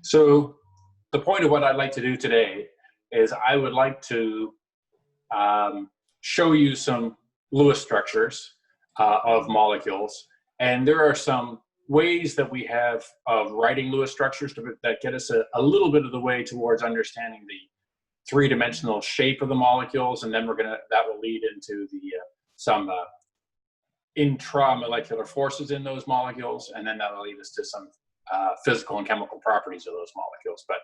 So the point of what I'd like to do today is I would like to show you some Lewis structures of molecules. And there are some ways that we have of writing Lewis structures that get us a little bit of the way towards understanding the three-dimensional shape of the molecules. And then that will lead into some intramolecular forces in those molecules. And then that'll lead us to some physical and chemical properties of those molecules. But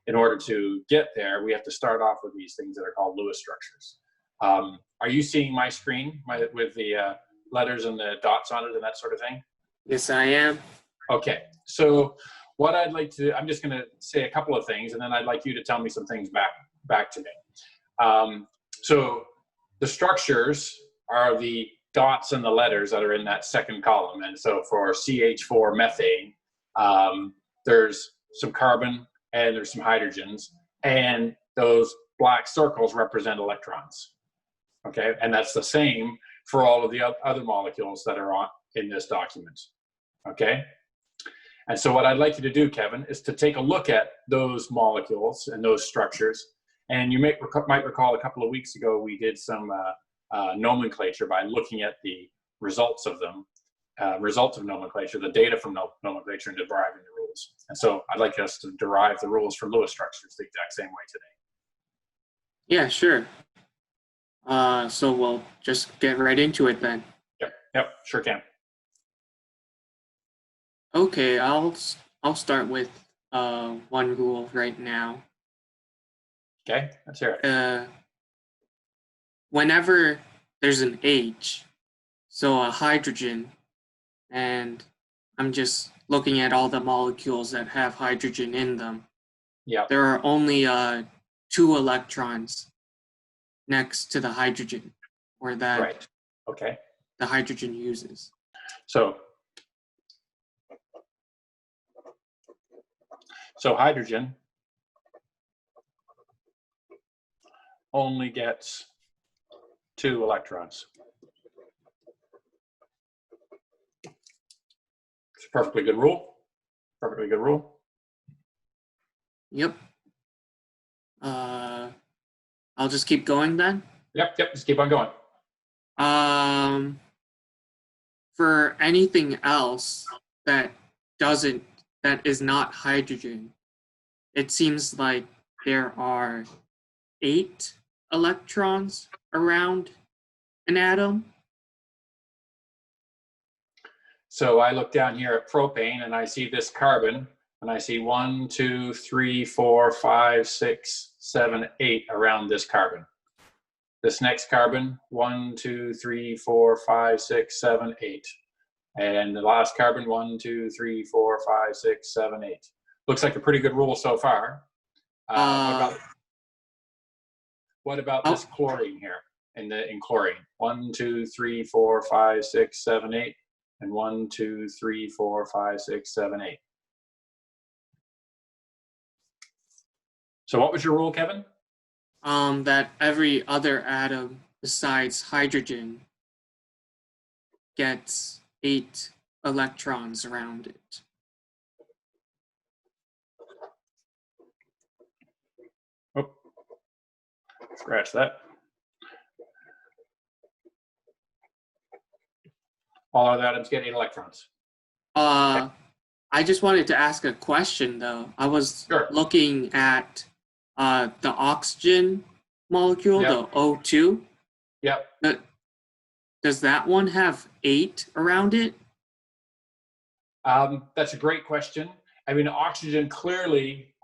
in order to get there, we have to start off with these things that are called Lewis structures. Are you seeing my screen with the letters and the dots on it and that sort of thing? Yes, I am. Okay, so what I'd like to do, I'm just going to say a couple of things, and then I'd like you to tell me some things back to me. So the structures are the dots and the letters that are in that second column. And so for CH4 methane, there's some carbon and there's some hydrogens, and those black circles represent electrons. Okay, and that's the same for all of the other molecules that are in this document. Okay, and so what I'd like you to do, Kevin, is to take a look at those molecules and those structures. And you might recall a couple of weeks ago we did some nomenclature by looking at the results of them, results of nomenclature, the data from nomenclature, and deriving the rules. And so I'd like us to derive the rules for Lewis structures the exact same way today. Yeah, sure. So we'll just get right into it then. Yep, sure can. Okay, I'll start with one rule right now. Okay, let's hear it. Whenever there's an H, so a hydrogen, and I'm just looking at all the molecules that have hydrogen in them. Yeah. There are only 2 electrons next to the hydrogen, or that right. Okay. the hydrogen uses. So hydrogen only gets 2 electrons. It's a perfectly good rule. Perfectly good rule. Yep. I'll just keep going then. Yep. Just keep on going. For anything else that is not hydrogen, it seems like there are 8 electrons around an atom. So I look down here at propane and I see this carbon, and I see 1, 2, 3, 4, 5, 6, 7, 8 around this carbon. This next carbon, 1, 2, 3, 4, 5, 6, 7, 8. And the last carbon, 1, 2, 3, 4, 5, 6, 7, 8. Looks like a pretty good rule so far. What about this chlorine here in chlorine? 1, 2, 3, 4, 5, 6, 7, 8. And 1, 2, 3, 4, 5, 6, 7, 8. So what was your rule, Kevin? That every other atom besides hydrogen gets 8 electrons around it. Oh, scratch that. All other atoms get 8 electrons. I just wanted to ask a question though. I was looking at the oxygen molecule, the O2. Yep. Does that one have 8 around it? That's a great question. I mean, oxygen clearly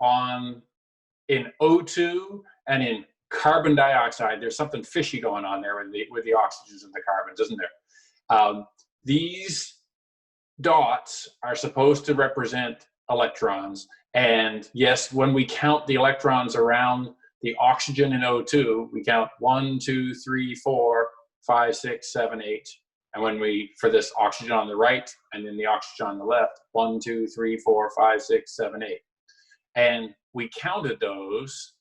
in O2 and in carbon dioxide, there's something fishy going on there with the oxygens and the carbons, isn't there? These dots are supposed to represent electrons. And yes, when we count the electrons around the oxygen in O2, we count 1, 2, 3, 4, 5, 6, 7, 8. And for this oxygen on the right and then the oxygen on the left, 1, 2, 3, 4, 5, 6, 7, 8. And we counted those,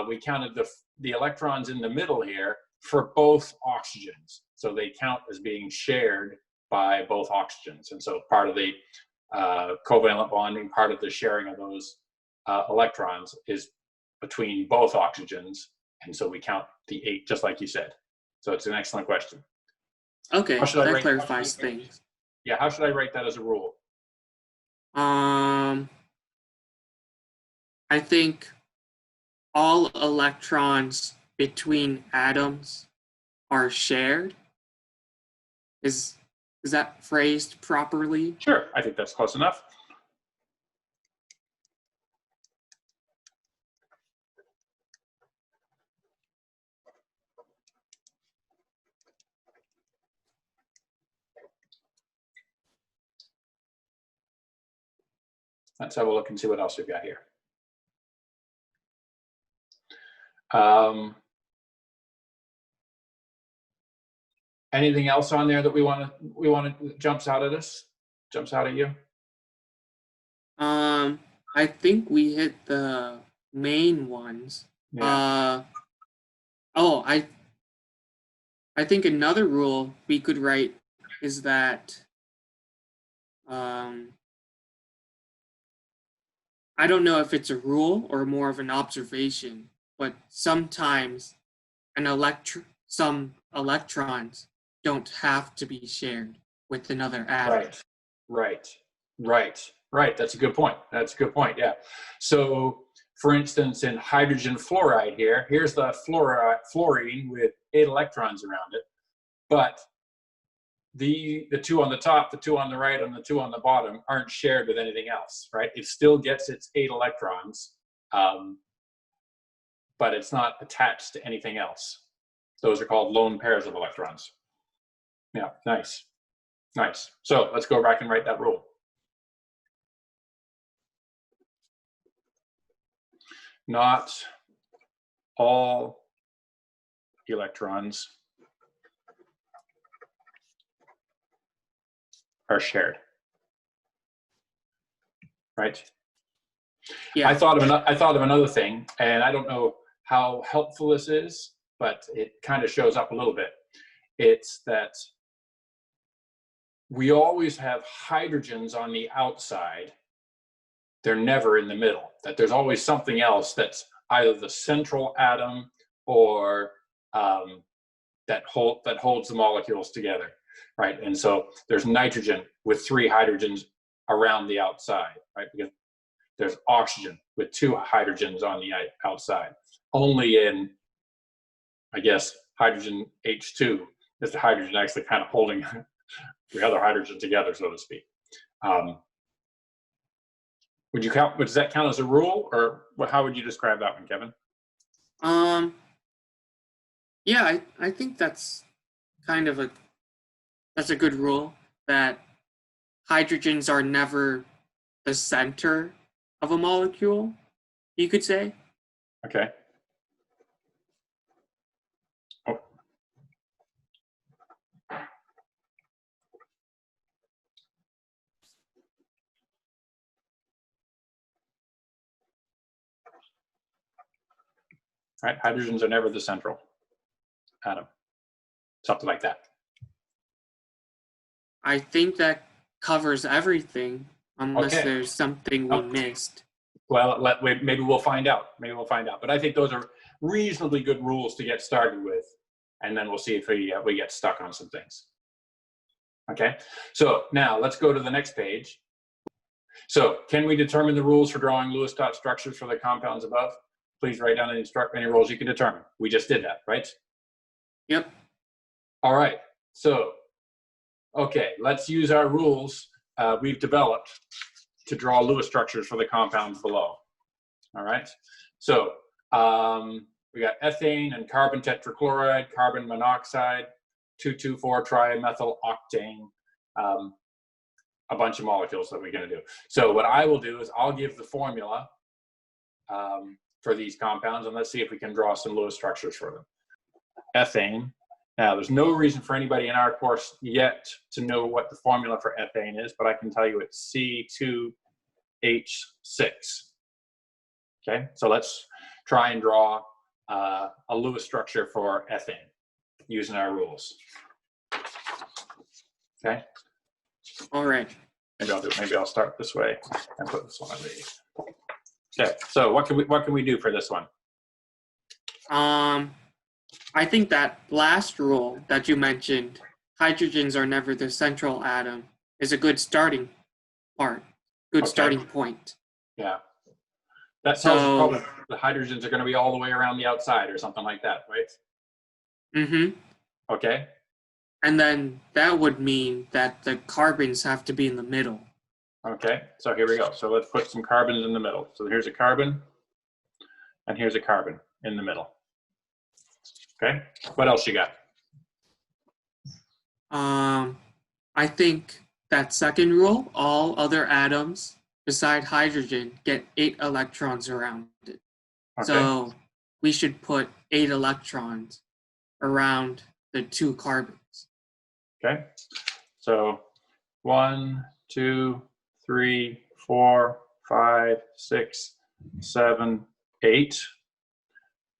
we counted the electrons in the middle here for both oxygens. So they count as being shared by both oxygens. And so part of the covalent bonding, part of the sharing of those electrons is between both oxygens, and so we count the 8, just like you said. So it's an excellent question. Okay, that clarifies things. Yeah, how should I write that as a rule? I think all electrons between atoms are shared. Is that phrased properly? Sure, I think that's close enough. Let's have a look and see what else we've got here. Anything else on there that we want to jumps out at us? Jumps out at you? I think we hit the main ones. Yeah. I think another rule we could write is that I don't know if it's a rule or more of an observation, but sometimes some electrons don't have to be shared with another atom. Right. That's a good point. Yeah. So, for instance, in hydrogen fluoride here's the fluorine with 8 electrons around it, but the 2 on the top, the 2 on the right, and the 2 on the bottom aren't shared with anything else, right? It still gets its 8 electrons, but it's not attached to anything else. Those are called lone pairs of electrons. Yeah, nice. So let's go back and write that rule. Not all electrons are shared. Right? Yeah. I thought of another thing, and I don't know how helpful this is, but it kind of shows up a little bit. It's that we always have hydrogens on the outside. They're never in the middle. That there's always something else that's either the central atom or that holds the molecules together, right? And so there's nitrogen with 3 hydrogens around the outside, right? Because there's oxygen with 2 hydrogens on the outside. Only in, I guess, hydrogen H2 is the hydrogen actually kind of holding the other hydrogen together, so to speak. Does that count as a rule, or how would you describe that one, Kevin? Yeah, I think that's kind of that's a good rule, that hydrogens are never the center of a molecule, you could say. Okay. Oh. Right, hydrogens are never the central atom. Something like that. I think that covers everything, unless there's something we missed. Well, maybe we'll find out. But I think those are reasonably good rules to get started with, and then we'll see if we get stuck on some things. Okay, so now let's go to the next page. So, can we determine the rules for drawing Lewis dot structures for the compounds above? Please write down any rules you can determine. We just did that, right? Yep. All right. So, okay, let's use our rules we've developed to draw Lewis structures for the compounds below. All right. So, we got ethane and carbon tetrachloride, carbon monoxide, 2,2,4-trimethyl octane, a bunch of molecules that we're going to do. So what I will do is I'll give the formula for these compounds, and let's see if we can draw some Lewis structures for them. Ethane. Now, there's no reason for anybody in our course yet to know what the formula for ethane is, but I can tell you it's C2H6. Okay, so let's try and draw a Lewis structure for ethane using our rules. Okay. All right. Maybe I'll start this way and put this one underneath. Okay, so what can we do for this one? I think that last rule that you mentioned, hydrogens are never the central atom, is a good starting Okay. starting point. Yeah. That tells us probably the hydrogens are going to be all the way around the outside or something like that, right? Mm-hmm. Okay. And then that would mean that the carbons have to be in the middle. Okay, so here we go. So let's put some carbons in the middle. So here's a carbon, and here's a carbon in the middle. Okay, what else you got? I think that second rule, all other atoms beside hydrogen get 8 electrons around it. Okay. So we should put 8 electrons around the 2 carbons. Okay, so 1, 2, 3, 4, 5, 6, 7, 8.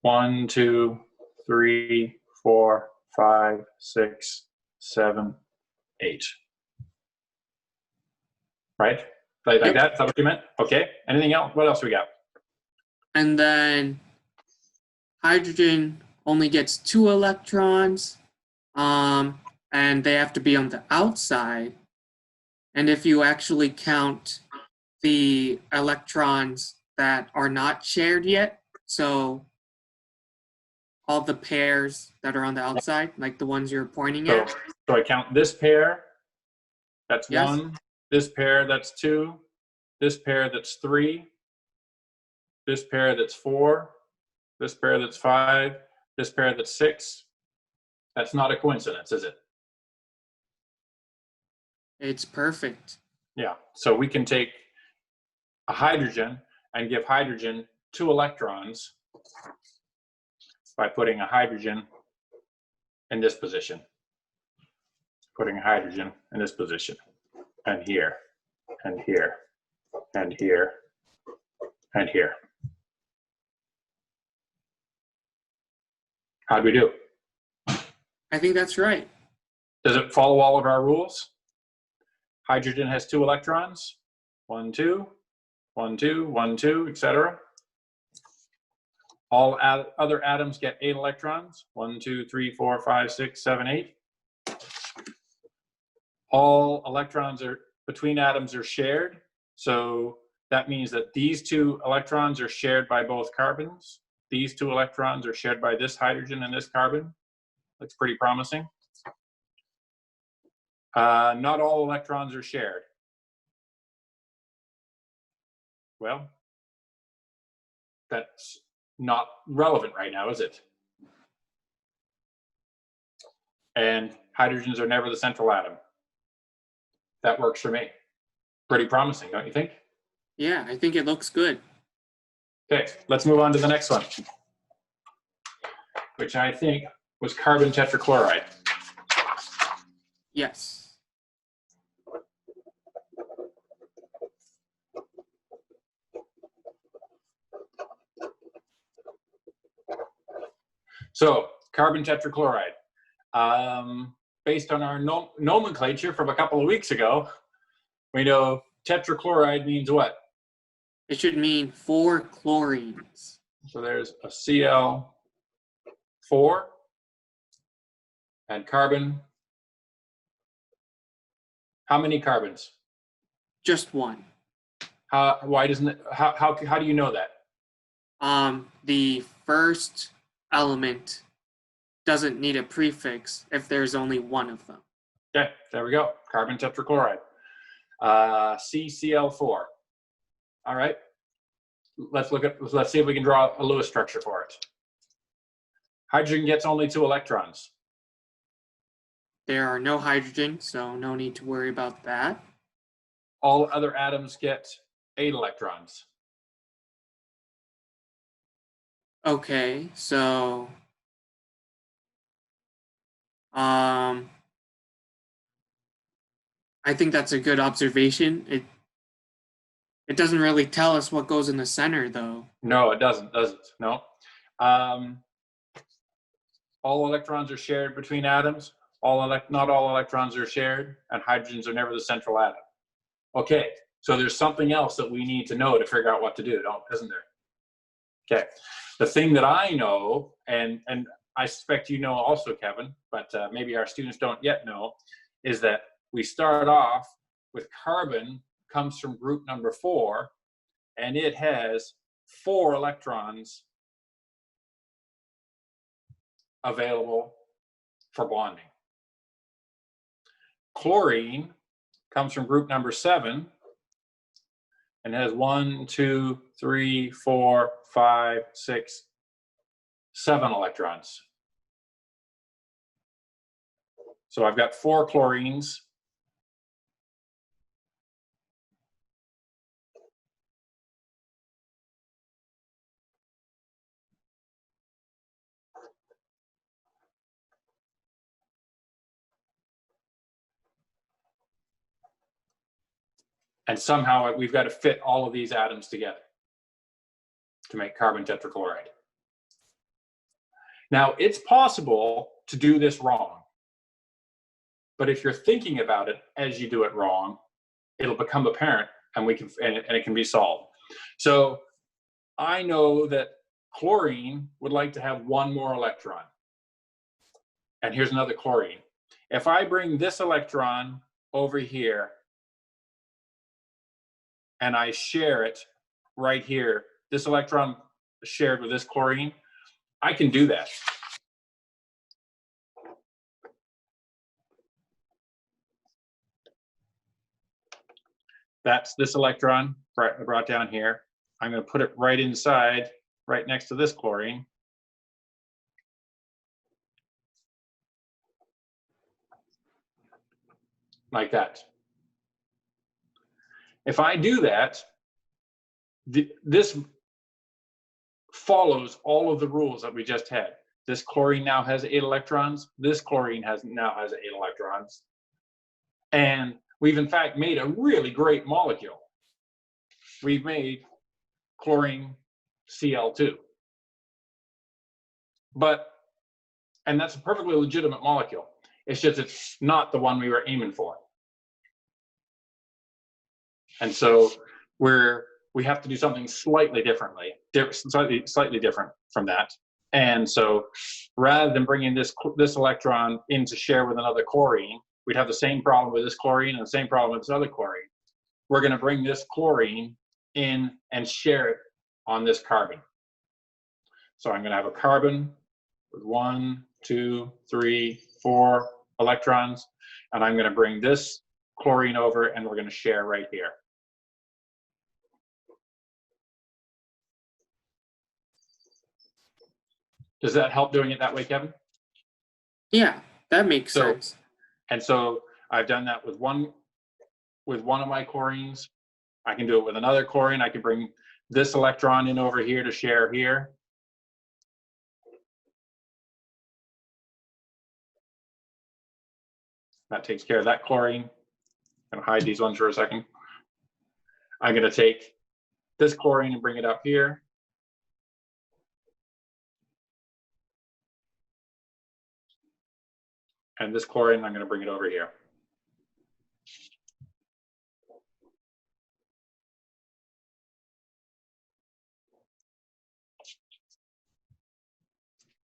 1, 2, 3, 4, 5, 6, 7, 8. Right? Like Yep. that? Is that what you meant? Okay. Anything else? What else we got? And then hydrogen only gets 2 electrons, and they have to be on the outside. And if you actually count the electrons that are not shared yet, so all the pairs that are on the outside, like the ones you're pointing at. So I count this pair, that's Yes. 1, this pair, that's 2, this pair, that's 3, this pair, that's 4, this pair, that's 5, this pair, that's 6. That's not a coincidence, is it? It's perfect. Yeah, so we can take a hydrogen and give hydrogen 2 electrons by putting a hydrogen in this position. Putting a hydrogen in this position, and here, and here, and here, and here. How'd we do? I think that's right. Does it follow all of our rules? Hydrogen has 2 electrons, 1, 2, 1, 2, 1, 2, etc. All other atoms get 8 electrons, 1, 2, 3, 4, 5, 6, 7, 8. All electrons are between atoms are shared, so that means that these 2 electrons are shared by both carbons. These 2 electrons are shared by this hydrogen and this carbon. Looks pretty promising. Not all electrons are shared. Well, that's not relevant right now, is it? And hydrogens are never the central atom. That works for me. Pretty promising, don't you think? Yeah, I think it looks good. Okay, let's move on to the next one, which I think was carbon tetrachloride. Yes. So, carbon tetrachloride. Based on our nomenclature from a couple of weeks ago, we know tetrachloride means what? It should mean 4 chlorines. So there's a Cl4 and carbon. How many carbons? Just 1. Why doesn't it? How do you know that? The first element doesn't need a prefix if there's only 1 of them. Okay, there we go. Carbon tetrachloride. CCl4. All right. Let's see if we can draw a Lewis structure for it. Hydrogen gets only 2 electrons. There are no hydrogen, so no need to worry about that. All other atoms get 8 electrons. Okay, so I think that's a good observation. It doesn't really tell us what goes in the center, though. No, it doesn't, does it? No. All electrons are shared between atoms. Not all electrons are shared, and hydrogens are never the central atom. Okay, So there's something else that we need to know to figure out what to do, isn't there? Okay. The thing that I know, and I suspect you know also, Kevin, but maybe our students don't yet know, is that we start off with carbon comes from group number 4, and it has 4 electrons available for bonding. Chlorine comes from group number 7 and has 1, 2, 3, 4, 5, 6, 7 electrons. So I've got 4 chlorines. And somehow we've got to fit all of these atoms together to make carbon tetrachloride. Now, it's possible to do this wrong. But if you're thinking about it as you do it wrong, it'll become apparent and it can be solved. So I know that chlorine would like to have 1 more electron. And here's another chlorine. If I bring this electron over here and I share it right here, this electron shared with this chlorine, I can do that. That's this electron brought down here. I'm going to put it right inside, right next to this chlorine. Like that. If I do that, this follows all of the rules that we just had. This chlorine now has 8 electrons. This chlorine now has 8 electrons. And we've in fact made a really great molecule. We've made chlorine Cl2. And that's a perfectly legitimate molecule. It's just it's not the one we were aiming for. And so we have to do something slightly differently, slightly different from that. And so rather than bringing this electron in to share with another chlorine, we'd have the same problem with this chlorine and the same problem with this other chlorine. We're going to bring this chlorine in and share it on this carbon. So I'm going to have a carbon with 1, 2, 3, 4 electrons, and I'm going to bring this chlorine over and we're going to share right here. Does that help doing it that way, Kevin? Yeah, that makes sense. And so I've done that with one of my chlorines. I can do it with another chlorine. I can bring this electron in over here to share here. That takes care of that chlorine. I'm going to hide these ones for a second. I'm going to take this chlorine and bring it up here. And this chlorine, I'm going to bring it over here.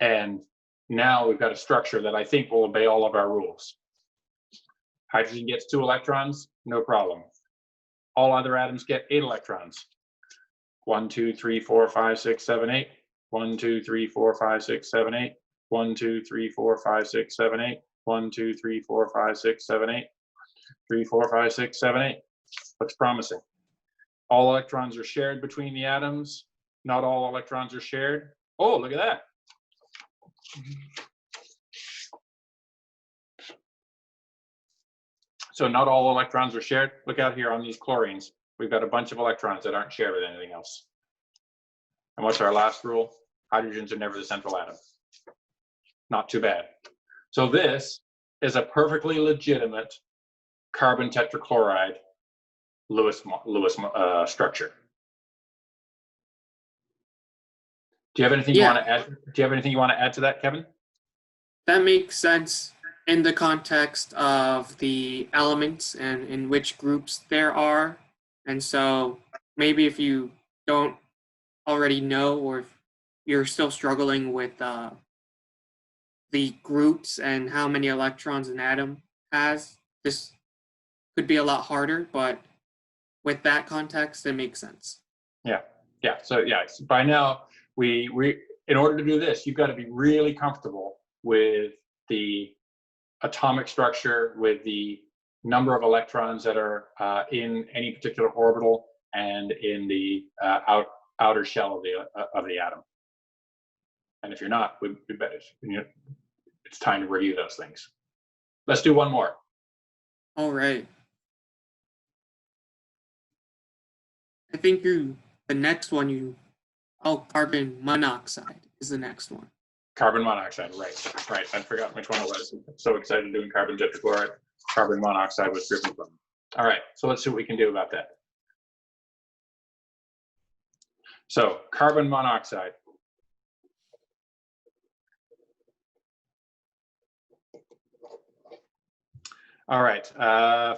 And now we've got a structure that I think will obey all of our rules. Hydrogen gets 2 electrons, no problem. All other atoms get 8 electrons. 1, 2, 3, 4, 5, 6, 7, 8. 1, 2, 3, 4, 5, 6, 7, 8. 1, 2, 3, 4, 5, 6, 7, 8. 1, 2, 3, 4, 5, 6, 7, 8. 3, 4, 5, 6, 7, 8. Looks promising. All electrons are shared between the atoms. Not all electrons are shared. Oh, look at that. So not all electrons are shared. Look out here on these chlorines. We've got a bunch of electrons that aren't shared with anything else. And what's our last rule? Hydrogens are never the central atom. Not too bad. So this is a perfectly legitimate carbon tetrachloride Lewis structure. Do you have anything you want to add? Do you have anything you want to add to that, Kevin? That makes sense in the context of the elements and in which groups there are. And so maybe if you don't already know, or if you're still struggling with the groups and how many electrons an atom has, this could be a lot harder, but with that context, it makes sense. Yeah, yeah. So yeah, by now we in order to do this, you've got to be really comfortable with the atomic structure, with the number of electrons that are in any particular orbital, and in the outer shell of the atom. And if you're not, we better, it's time to review those things. Let's do one more. All right. I think the next one carbon monoxide is the next one. Carbon monoxide, right. I forgot which one it was. I'm so excited doing carbon tetrachloride. Carbon monoxide was driven from. All right, so let's see what we can do about that. So carbon monoxide. All right,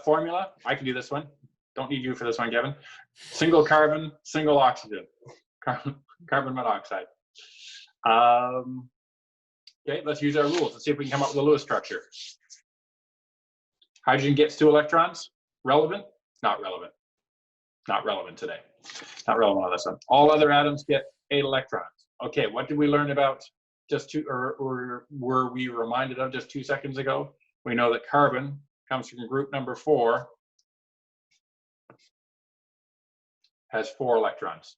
formula. I can do this one. Don't need you for this one, Kevin. Single carbon, single oxygen. Carbon monoxide. Okay, let's use our rules. Let's see if we can come up with a Lewis structure. Hydrogen gets 2 electrons. Relevant? Not relevant. Not relevant today. Not relevant on this one. All other atoms get 8 electrons. Okay, what did we learn about just two, or were we reminded of just 2 seconds ago? We know that carbon comes from group number 4, has 4 electrons.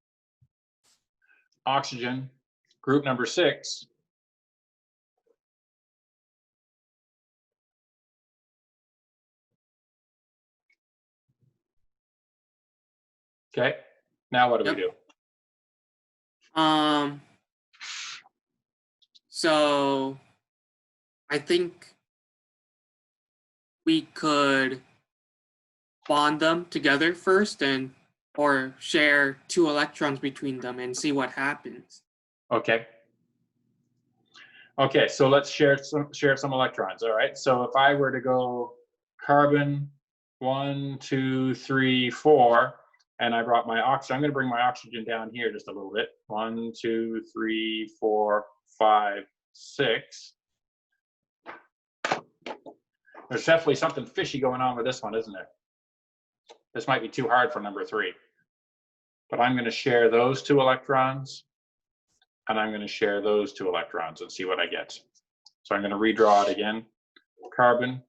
Oxygen, group number 6, okay, now what do we do? So I think we could bond them together first, or share 2 electrons between them and see what happens. Okay. Okay, so let's share some electrons. All right. So if I were to go carbon 1, 2, 3, 4, and I brought my oxygen, I'm going to bring my oxygen down here just a little bit. 1, 2, 3, 4, 5, 6. There's definitely something fishy going on with this one, isn't there? This might be too hard for number 3. But I'm going to share those 2 electrons, and I'm going to share those 2 electrons and see what I get. So I'm going to redraw it again. Carbon.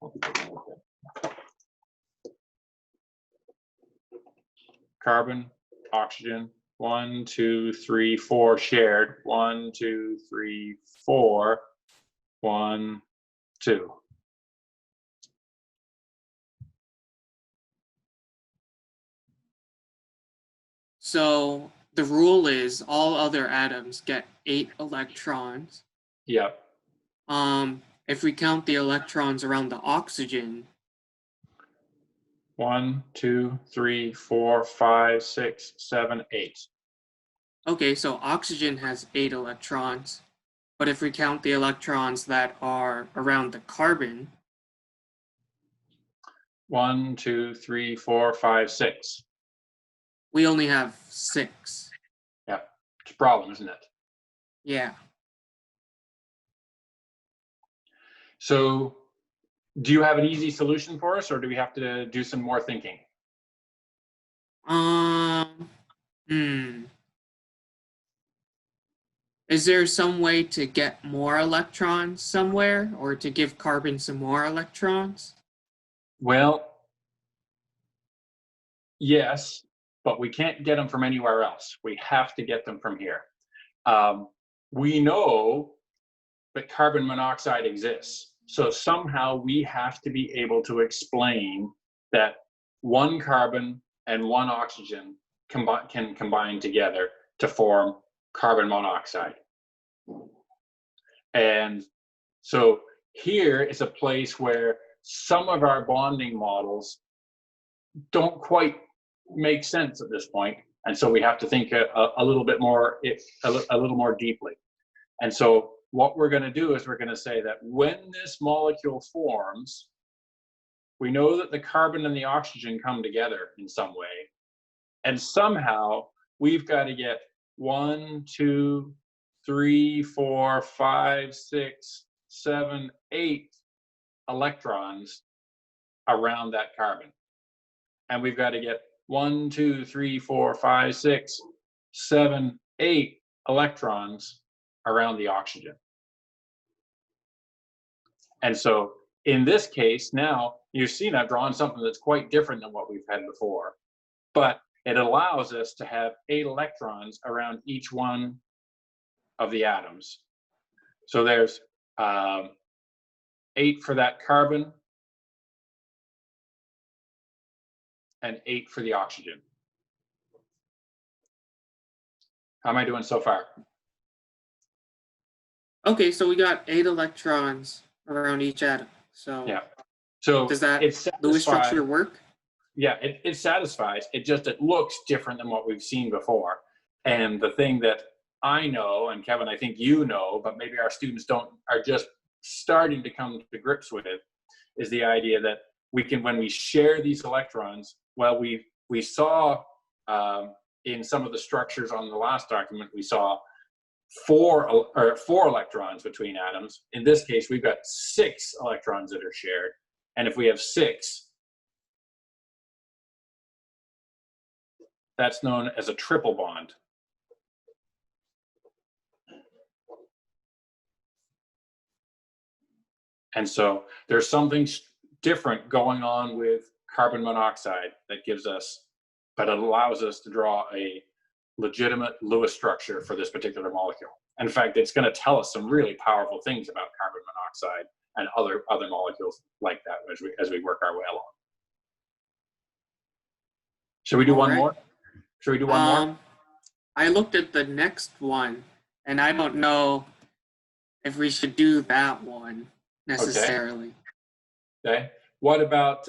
Carbon, oxygen, 1, 2, 3, 4 shared. 1, 2, 3, 4. 1, 2. So the rule is all other atoms get 8 electrons. Yep. If we count the electrons around the oxygen. 1, 2, 3, 4, 5, 6, 7, 8. Okay, so oxygen has 8 electrons, but if we count the electrons that are around the carbon. 1, 2, 3, 4, 5, 6. We only have 6. Yeah, it's a problem, isn't it? Yeah. So do you have an easy solution for us, or do we have to do some more thinking? Is there some way to get more electrons somewhere, or to give carbon some more electrons? Well, yes, but we can't get them from anywhere else. We have to get them from here. We know that carbon monoxide exists. So somehow we have to be able to explain that 1 carbon and 1 oxygen can combine together to form carbon monoxide. And so here is a place where some of our bonding models don't quite make sense at this point. And so we have to think a little bit more, a little more deeply. And so what we're going to do is we're going to say that when this molecule forms, we know that the carbon and the oxygen come together in some way. And somehow we've got to get 1, 2, 3, 4, 5, 6, 7, 8 electrons around that carbon. And we've got to get 1, 2, 3, 4, 5, 6, 7, 8 electrons around the oxygen. And so in this case, now you've seen I've drawn something that's quite different than what we've had before, but it allows us to have 8 electrons around each one of the atoms. So there's 8 for that carbon and 8 for the oxygen. How am I doing so far? Okay, so we got 8 electrons around each atom. So yeah. So does that Lewis structure work? Yeah, it satisfies. It looks different than what we've seen before. And the thing that I know, and Kevin, I think you know, but maybe our students are just starting to come to grips with it, is the idea that we can, when we share these electrons, well, we saw in some of the structures on the last document, we saw 4 electrons between atoms. In this case, we've got 6 electrons that are shared. And if we have 6, that's known as a triple bond. And so there's something different going on with carbon monoxide but it allows us to draw a legitimate Lewis structure for this particular molecule. In fact, it's going to tell us some really powerful things about carbon monoxide and other molecules like that as we work our way along. Should we do one more? Should we do one more? I looked at the next one, and I don't know if we should do that one necessarily. Okay. What about,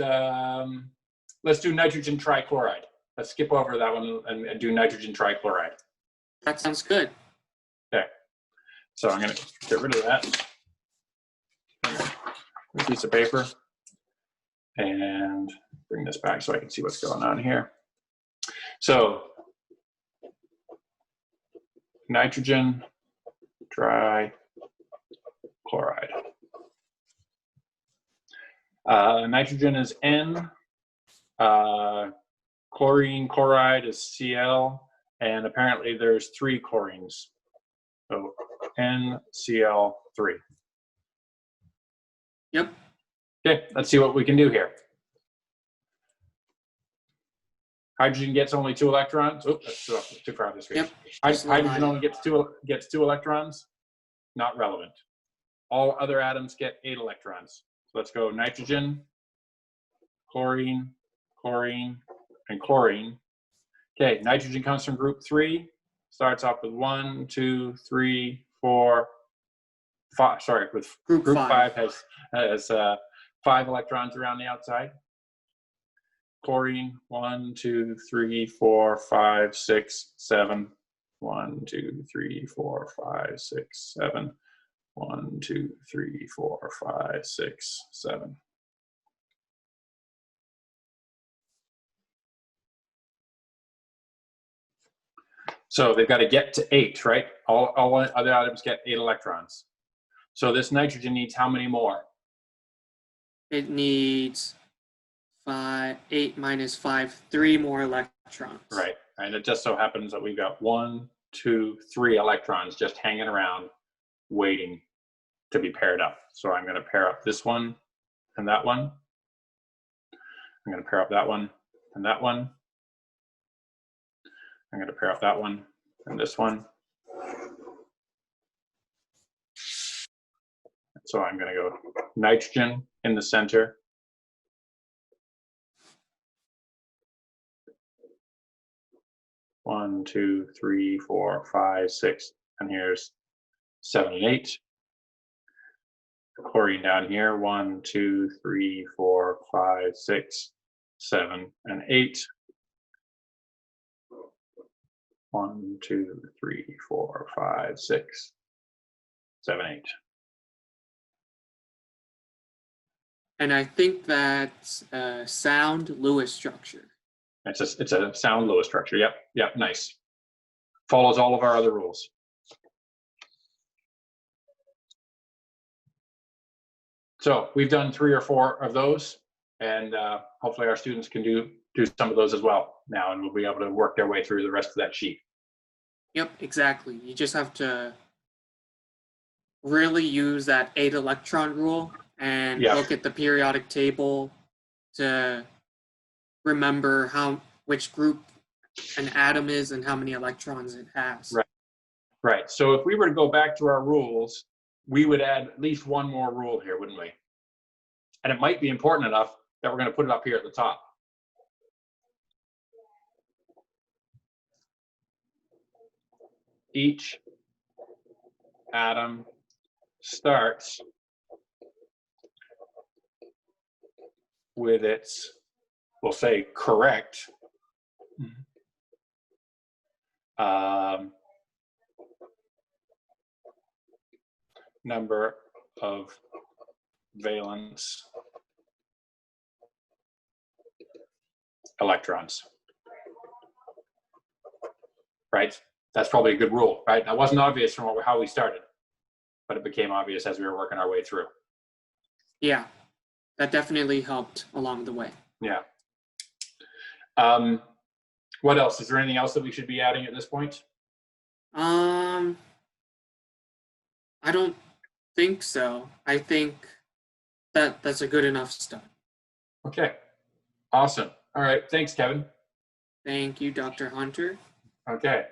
let's do nitrogen trichloride. Let's skip over that one and do nitrogen trichloride. That sounds good. Okay. So I'm going to get rid of that. A piece of paper. And bring this back so I can see what's going on here. So nitrogen trichloride. Nitrogen is N. Chlorine chloride is Cl. And apparently there's 3 chlorines. So NCl3. Yep. Okay, let's see what we can do here. Hydrogen gets only 2 electrons. Oops, that's too far off the screen. Yep. Hydrogen only gets two electrons. Not relevant. All other atoms get 8 electrons. So let's go nitrogen, chlorine, chlorine, and chlorine. Okay, nitrogen comes from group 3. Starts off with 1, 2, 3, 4, 5. Sorry, with group 5 has 5 electrons around the outside. Chlorine, 1, 2, 3, 4, 5, 6, 7. 1, 2, 3, 4, 5, 6, 7. 1, 2, 3, 4, 5, 6, 7. So they've got to get to 8, right? All other atoms get 8 electrons. So this nitrogen needs how many more? It needs 8 minus 5, 3 more electrons. Right, and it just so happens that we've got 1, 2, 3 electrons just hanging around waiting to be paired up. So I'm going to pair up this one and that one. I'm going to pair up that one and that one. I'm going to pair up that one and this one. So I'm going to go nitrogen in the center. One, 2, 3, 4, 5, 6, and here's 7 and 8. Chlorine down here, 1, 2, 3, 4, 5, 6, 7, and 8. 1, 2, 3, 4, 5, 6, 7, 8. And I think that's a sound Lewis structure. It's a sound Lewis structure. Yep. Yep. Nice. Follows all of our other rules. So we've done 3 or 4 of those, and hopefully our students can do some of those as well now, and we'll be able to work their way through the rest of that sheet. Yep, exactly. You just have to really use that 8-electron rule and look at the periodic table to remember which group an atom is and how many electrons it has. Right. Right. So if we were to go back to our rules, we would add at least one more rule here, wouldn't we? And it might be important enough that we're going to put it up here at the top. Each atom starts with its, we'll say, correct number of valence electrons. Right? That's probably a good rule, right? That wasn't obvious from how we started, but it became obvious as we were working our way through. Yeah, that definitely helped along the way. Yeah. What else? Is there anything else that we should be adding at this point? I don't think so. I think that's a good enough start. Okay. Awesome. All right. Thanks, Kevin. Thank you, Dr. Hunter. Okay.